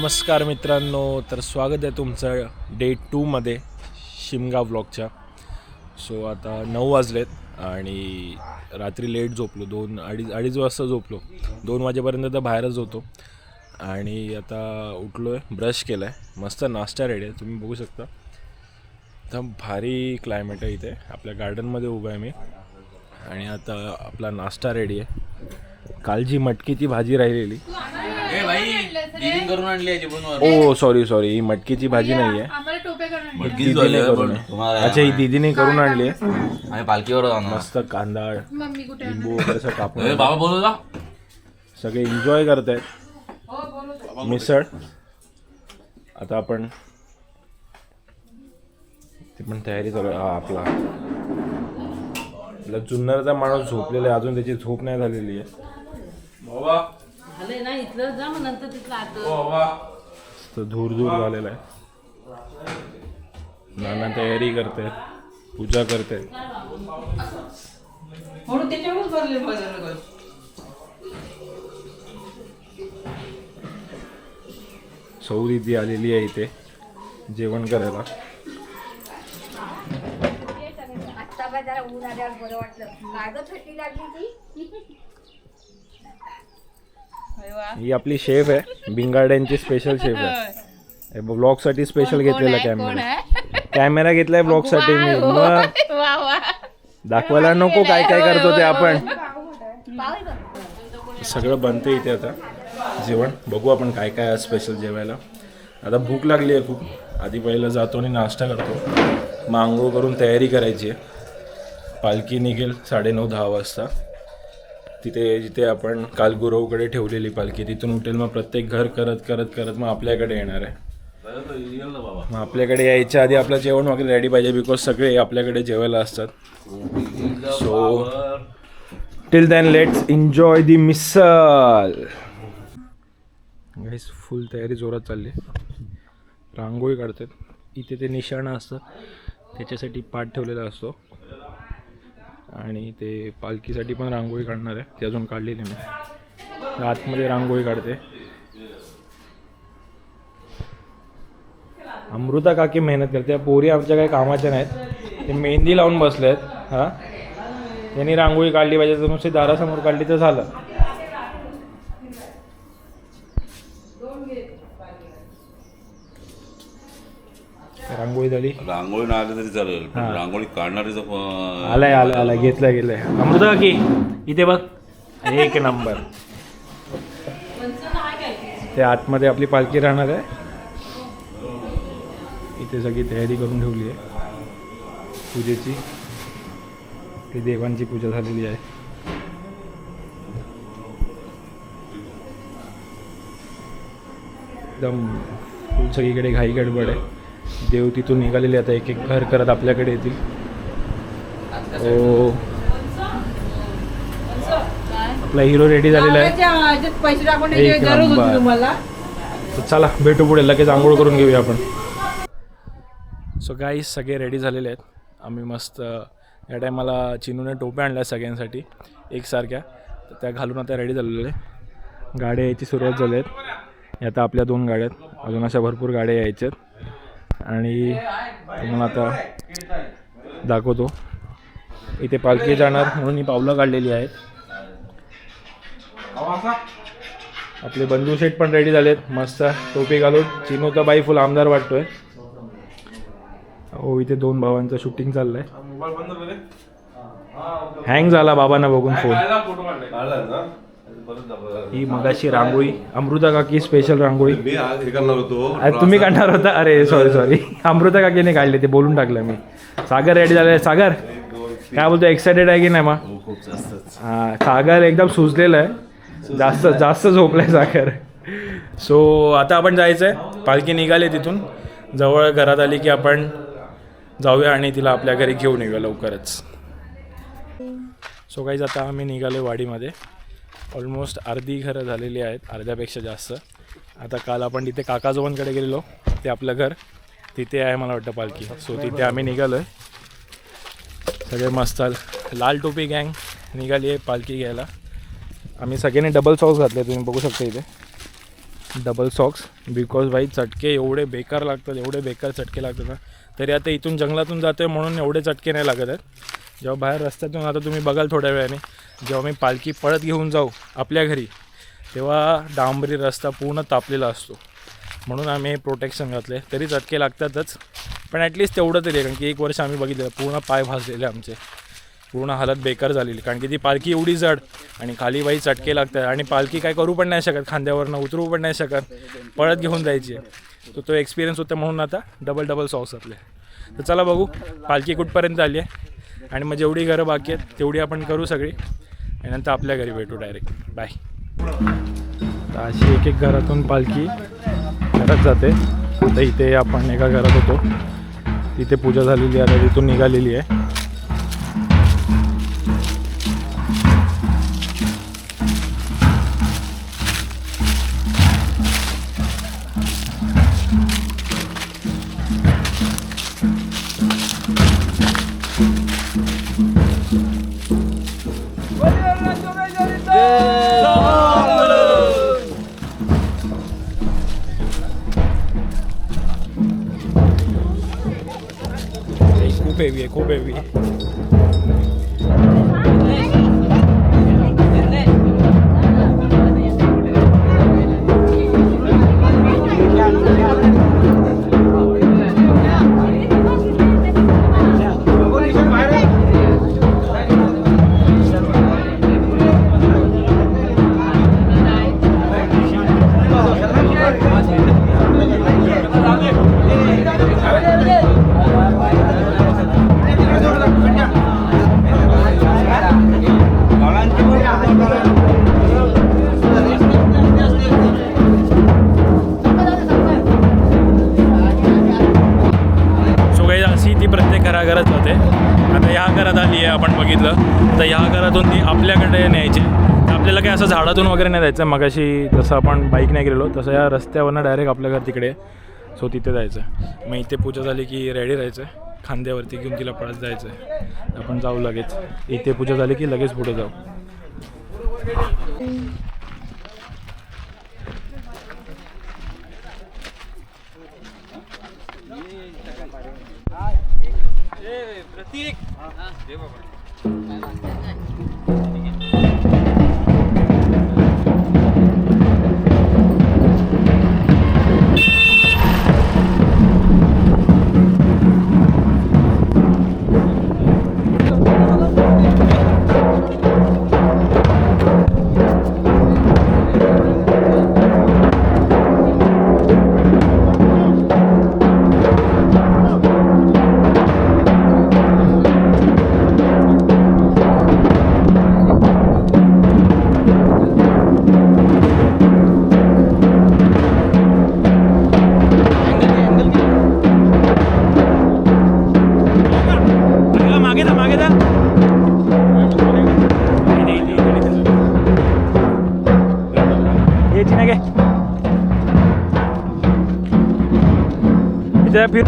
नमस्कार मित्रांनो, तर स्वागत आहे तुमचं डे 2मध्ये शिमगा व्लॉगच्या. सो आता 9 वाजलेत आणि रात्री लेट झोपलो, अडीच वाजता झोपलो. 2 वाजेपर्यंत तर बाहेरच होतो आणि आता उठलो आहे, ब्रश केला आहे, मस्त नाश्ता रेडी आहे. तुम्ही बघू शकता एकदम भारी क्लायमेट आहे इथे. आपल्या गार्डनमध्ये उभा आहे मी आणि आता आपला नाश्ता रेडी आहे. कालची मटकीची भाजी राहिलेली. ओ सॉरी ही मटकीची भाजी नाही आहे, अच्छा ही दीदीने करून आणली आहे. पालखीवर मस्त कांदा लिंबू वगैरे कापून सगळे एन्जॉय करत आहेत मिसळ. आता आपण ती पण तयारी करू. आपला जुन्नरचा माणूस झोपलेला आहे, अजून त्याची झोप नाही झालेली आहे. धूर झालेला आहे. नाना तयारी करते, पूजा करते. सौ दीदी आलेली आहे इथे जेवण करायला. ही आपली शेफ आहे, बिंगाड्यांची स्पेशल शेफ आहे. ब्लॉग साठी स्पेशल घेतलेला कॅमेरा घेतलाय ब्लॉग साठी. मी मग दाखवायला नको काय काय करतो ते आपण. सगळं बनते इथे आता जेवण. बघू आपण काय काय स्पेशल जेवायला. आता भूक लागली आहे खूप. आधी पहिलं जातो आणि नाश्ता करतो, मग आंघोळ करून तयारी करायची आहे. पालखी निघेल 9:30-10 वाजता. तिथे जिथे आपण काल गुरवकडे ठेवलेली पालखी तिथून उठेल. मग प्रत्येक घर करत करत करत मग आपल्याकडे येणार आहे. मग आपल्याकडे यायच्या आधी आपलं जेवण वगैरे रेडी पाहिजे, बिकॉज सगळे आपल्याकडे जेवायला असतात. So till then let's enjoy the misal. Guys full तयारी जोरात चालली. रांगोळी काढतात इथे. ते निशाणं असतं त्याच्यासाठी पाठ ठेवलेला असतो आणि ते पालखीसाठी पण रांगोळी काढणार आहे. ती अजून काढलेली नाही. आतमध्ये रांगोळी काढते अमृता काकी. मेहनत करते. पोरी आमच्या काही कामाच्या नाहीत, ते मेहंदी लावून बसले आहेत. हां त्यांनी रांगोळी काढली पाहिजे, तर नुसती दारासमोर काढली तर झालं. रांगोळी झाली. रांगोळी नाही आली तरी चालेल, रांगोळी काढणारी आलाय घेतलंय. अमृता काकी इथे बघ, एक नंबर. ते आतमध्ये आपली पालखी राहणार आहे. इथे सगळी तयारी करून ठेवली आहे पूजेची. ती देवांची पूजा झालेली आहे. एकदम फुल सगळीकडे घाई गडबड आहे. देव तिथून निघालेले आता एक एक घर करत आपल्याकडे येतील. ओ आपला हिरो रेडी झालेला आहे. चला भेटू पुढे, लगेच आंघोळ करून घेऊया आपण. सो गाईस सगळे रेडी झालेले आहेत. आम्ही मस्त या टायमाला चिनूने टोप्या आणल्या सगळ्यांसाठी एकसारख्या, तर त्या घालून आता रेडी झालेले. गाड्या यायची सुरुवात झाली आहेत. आता आपल्या 2 गाड्या आहेत, अजून अशा भरपूर गाड्या यायच्या आहेत. आणि तुम्हाला आता दाखवतो इथे पालखी जाणार म्हणून ही पावलं काढलेली आहेत. आपले बंधू शेठ पण रेडी झालेत मस्त टोपी घालून. चिनू तर बाई फुल आमदार वाटतोय. हो इथे 2 भावांचं शूटिंग चाललंय. हँग झाला बाबांना बघून फोन. ही मगाशी रांगोळी अमृता काकी स्पेशल रांगोळी. तुम्ही काढणार होता? अरे सॉरी अमृता काकीने काढले, ते बोलून टाकलं मी. सागर रेडी झाले. सागर काय बोलतो, एक्सायटेड आहे की नाही? मग हां सागर एकदम सुचलेलं आहे, जास्त झोपलाय सागर. सो आता आपण जायचं आहे. पालखी निघाली तिथून, जवळ घरात आली की आपण जाऊया आणि तिला आपल्या घरी घेऊन येऊया लवकरच. सो गाईज आता आम्ही निघालो वाडीमध्ये. ऑलमोस्ट अर्धी घरं झालेली आहेत, अर्ध्यापेक्षा जास्त. आता काल आपण तिथे काकाजोबांकडे गेलेलो, ते आपलं घर तिथे आहे मला वाटतं पालखी. सो तिथे आम्ही निघालो आहे. सगळे मस्त लाल टोपी गँग निघाली आहे पालखी घ्यायला. आम्ही सगळ्यांनी डबल सॉक्स घातले, तुम्ही बघू शकता इथे. डबल सॉक्स बिकॉज भाई चटके एवढे बेकार लागतात, एवढे बेकार चटके लागतात ना. तरी आता इथून जंगलातून जातो आहे म्हणून एवढे चटके नाही लागत आहेत. जेव्हा बाहेर रस्त्यातून आता तुम्ही बघाल थोड्या वेळाने, जेव्हा मी पालखी पळत घेऊन जाऊ आपल्या घरी, तेव्हा डांबरी रस्ता पूर्ण तापलेला असतो. म्हणून आम्ही हे प्रोटेक्शन घातले. तरी चटके लागतातच, पण ॲटलिस्ट तेवढं तरी आहे. कारण की 1 वर्ष आम्ही बघितलं पूर्ण पाय भाजलेले आमचे, पूर्ण हालत बेकार झालेली. कारण की ती पालखी एवढी जड आणि खाली बाई चटके लागतात आणि पालखी काय करू पण नाही शकत, खांद्यावरनं उतरू पण नाही शकत, पळत घेऊन जायची. तो एक्सपिरियन्स होता म्हणून आता डबल सॉक्स घातले. तर चला बघू पालखी कुठपर्यंत आली आहे आणि मग जेवढी घरं बाकी आहेत तेवढी आपण करू सगळी आणि नंतर आपल्या घरी भेटू डायरेक्ट. बाय. तर अशी एक घरातून पालखी घरात जाते. आता इथे आपण एका घरात होतो, तिथे पूजा झालेली आहे, आता तिथून निघालेली आहे. खूप हेवी घराघरात जाते. आता ह्या घरात आली आहे, आपण बघितलं. तर ह्या घरातून ती आपल्याकडे न्यायची. तर आपल्याला काय असं झाडातून वगैरे नाही जायचं. मगाशी जसं आपण बाईकने गेलेलो तसं या रस्त्यावरनं डायरेक्ट आपल्या घर तिकडे, सो तिथे जायचं. मग इथे पूजा झाली की रेडी राहायचं, खांद्यावरती घेऊन तिला पळत जायचं. आपण जाऊ लगेच. इथे पूजा झाली की लगेच पुढे जाऊ. प्रतीक फिर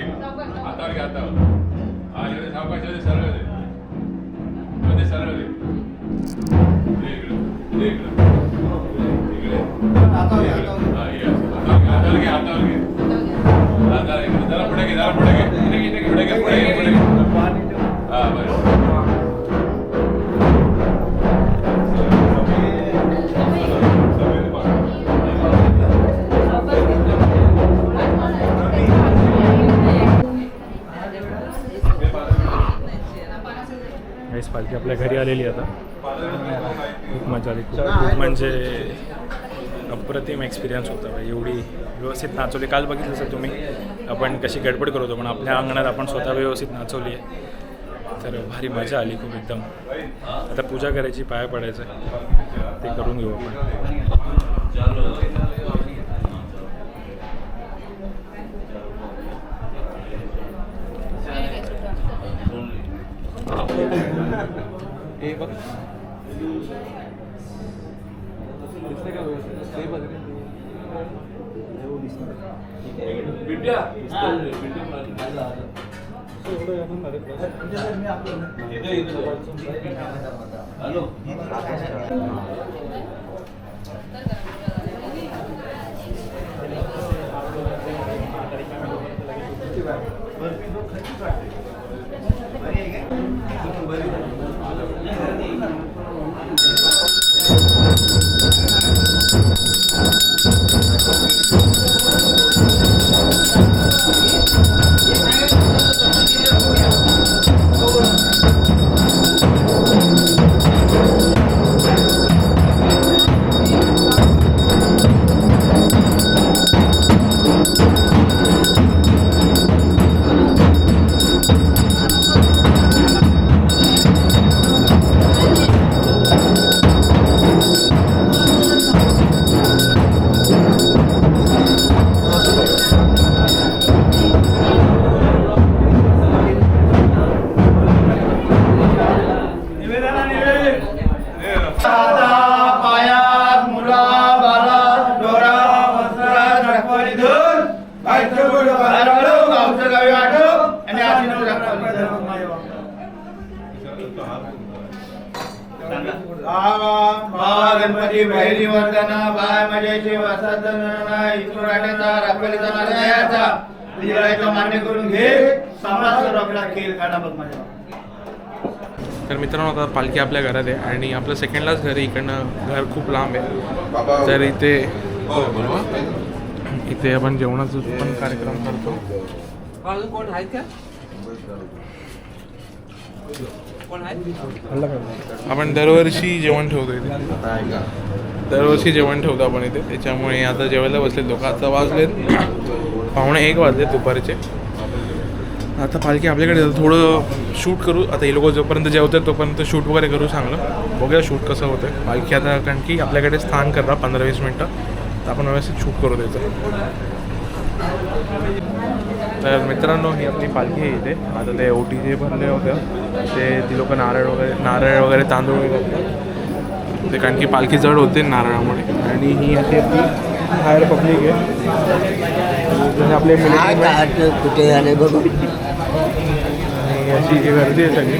घे हातावर घे हातावर. हा इकडे सावकाश सरळ दे. मध्ये सरळ दे. इकडे इकडे हातावर घे हातावर घे. जरा पुढे घे जरा पुढे घे. पुढे घे पुढे घे पुढे घे. हा बरं. गाईस पालखी आपल्या घरी आलेली आता. खूप मजा आली. खूप म्हणजे अप्रतिम एक्सपिरियन्स होता भाई. एवढी व्यवस्थित नाचवली. काल बघितलं सर तुम्ही आपण कशी गडबड करत होतो पण आपल्या अंगणात आपण स्वतः व्यवस्थित नाचवली आहे. तर भारी मजा आली खूप एकदम. आता पूजा करायची, पाया पडायचं ते करून घेऊ आपण. गणपती बहिरी वर्धना बाय मजेचे वसंतनाना इतुराट्याचा राखलीचा नारायणाचा दिवाळीचा मान्य करून घे समाज आपला खेळ काढा बघ माझ्या. तर मित्रांनो आता पालखी आपल्या घरात आहे आणि आपलं सेकंडलाच घर आहे. इकडनं घर खूप लांब आहे. तर इथे आपण जेवणाचा पण कार्यक्रम करतो. अजून कोण आहेत का? कोण आहेत? आपण दरवर्षी जेवण ठेवतो इथे. दरवर्षी जेवण ठेवतो आपण इथे. त्याच्यामुळे आता जेवायला बसले लोक. आता वाजलेत 1:45 वाजले दुपारचे. आता पालखी आपल्याकडे थोडं शूट करू. आता हे लोक जोपर्यंत जेवतात तोपर्यंत शूट वगैरे करू चांगलं. बघूया शूट कसं होतं आहे. पालखी आता कारण की आपल्याकडे स्थान करणार 15-20 मिनटं. तर आपण व्यवस्थित शूट करू त्याचं. तर मित्रांनो ही आपली पालखी आहे इथे. आता ते ओटी जे भरले होतं ते ती लोक नारळ वगैरे तांदूळ वगैरे ते कारण की पालखी जड होते नारळामुळे. आणि ही अशी आपली बाहेर पब्लिक आहे. आपले कुठे आले बघू. आणि अशी जी गर्दी आहे सगळी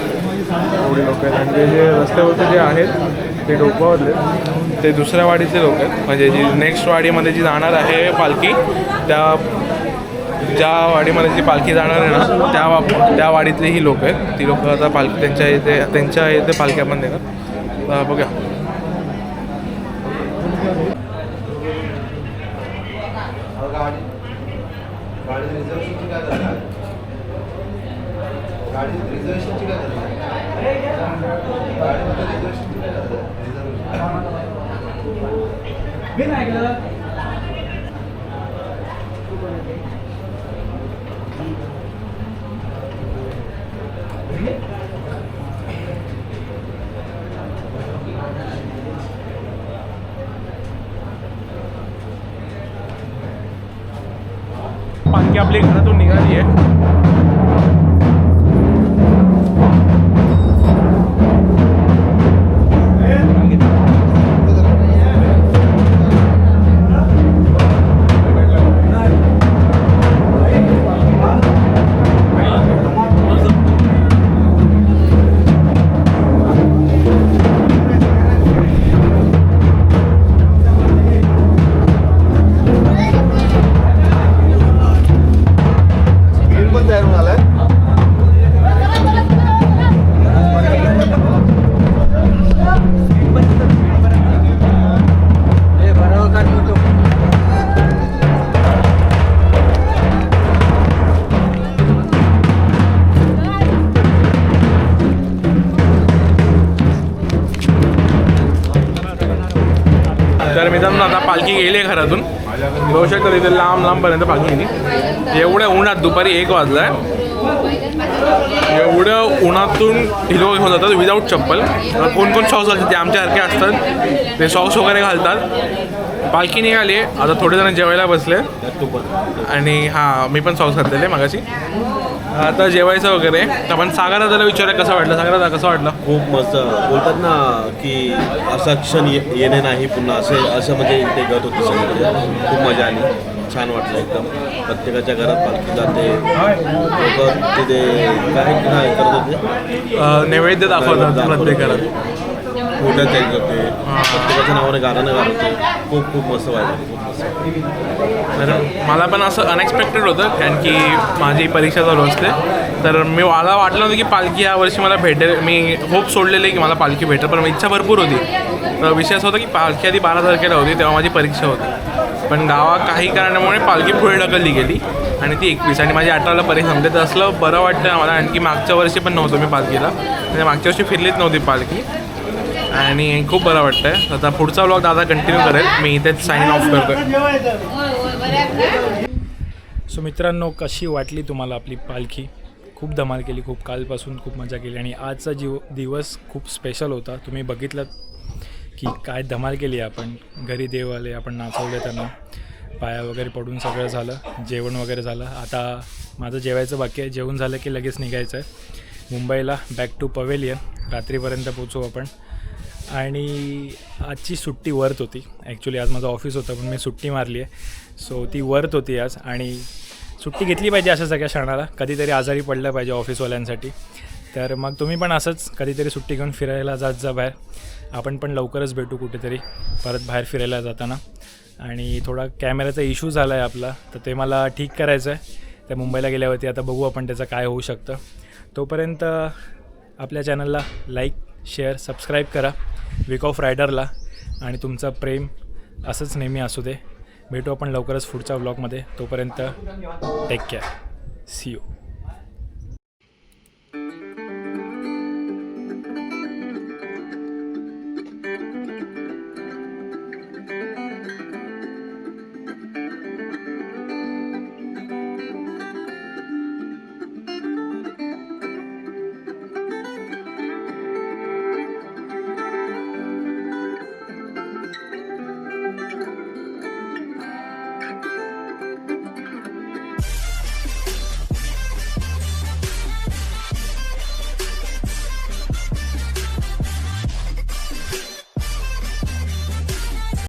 एवढी लोक आहेत. आणि जे रस्त्यावरचे जे आहेत ते डोकावरले ते दुसऱ्या वाडीचे लोक आहेत. म्हणजे जी नेक्स्ट वाडीमध्ये जी जाणार आहे पालखी ज्या वाडीमध्ये जी पालखी जाणार आहे ना त्या वाडीतले ही लोक आहेत. ती लोक आता पालखी त्यांच्या इथे पालखी आपण देणार. बघा पालखी आपली घरातून निघाली आहे. मित्रांनो आता पालखी गेली आहे घरातून. बघू शकता तिथे लांब लांबपर्यंत पालखी गेली. एवढ्या उन्हात दुपारी 1 वाजला आहे. एवढ्या उन्हातून ही लोक घेऊन जातात विदाऊट चप्पल. कोण कोण सॉक्स घालतात ते आमच्यासारखे असतात, ते सॉक्स वगैरे घालतात. पालखी निघाली आहे. आता थोडे जण जेवायला बसले आणि हां मी पण सॉक्स घातलेले मागाशी. आता जेवायचं वगैरे. तर आपण सागरा दादाला विचारूया कसं वाटलं. सागरा दादा कसं वाटलं? खूप मस्त. बोलतात ना की असा क्षण येणे नाही पुन्हा, असं म्हणजे ते गत होते सगळे. खूप मजा आली, छान वाटलं एकदम. प्रत्येकाच्या घरात पालखी जाते, लोक तिथे काय करत होते, नैवेद्य दाखवतात प्रत्येक घरात. फोटो चेंज होते, प्रत्येकाच्या नावाने गाणं गात होते. खूप खूप मस्त वाटलं, खूप मस्त. तर मला पण असं अनएक्सपेक्टेड होतं, कारण की माझी परीक्षा चालू असते. तर मला वाटलं नव्हतं की पालखी यावर्षी मला भेटेल. मी होप सोडलेले की मला पालखी भेटेल, पण इच्छा भरपूर होती. तर विषय असा होता की पालखी आधी 12 तारखेला होती, तेव्हा माझी परीक्षा होती. पण गावात काही कारणामुळे पालखी पुढे ढकलली गेली आणि ती 21 आणि माझी 18ला परीक्षा संपली. तर असलं बरं वाटतं मला, आणखी मागच्या वर्षी पण नव्हतो मी पालखीला, म्हणजे मागच्या वर्षी फिरलीच नव्हती पालखी आणि खूप बरं वाटतं आहे. आता पुढचा व्लॉग दादा कंटिन्यू करेल, मी इथेच साईन ऑफ करतो. सो मित्रांनो, कशी वाटली तुम्हाला आपली पालखी? खूप धमाल केली, खूप कालपासून खूप मजा केली आणि आजचा दिवस खूप स्पेशल होता. तुम्ही बघितलं की काय धमाल केली आपण. घरी देव आले, आपण नाचवले त्यांना, पाया वगैरे पडून सगळं झालं, जेवण वगैरे झालं. आता माझं जेवायचं बाकी आहे. जेवण झालं की लगेच निघायचं आहे मुंबईला, बॅक टू पवेलियन. रात्रीपर्यंत पोचू आपण. आणि आजची सुट्टी वर्थ होती. ॲक्च्युली आज माझं ऑफिस होतं, पण मी सुट्टी मारली आहे. सो ती वर्थ होती आज, आणि सुट्टी घेतली पाहिजे अशा सगळ्या क्षणाला. कधीतरी आजारी पडलं पाहिजे ऑफिसवाल्यांसाठी. तर मग तुम्ही पण असंच कधीतरी सुट्टी घेऊन फिरायला जात जा बाहेर. आपण पण लवकरच भेटू कुठेतरी परत बाहेर फिरायला जाताना. आणि थोडा कॅमेऱ्याचा इश्यू झाला आहे आपला, तर ते मला ठीक करायचं आहे. त्या मुंबईला गेल्यावरती आता बघू आपण त्याचं काय होऊ शकतं. तोपर्यंत आपल्या चॅनलला लाईक, शेअर, सबस्क्राईब करा वीक ऑफ रायडरला. आणि तुमचं प्रेम असंच नेहमी असू दे. भेटू आपण लवकरच पुढच्या व्लॉगमध्ये. तोपर्यंत टेक केअर. C you.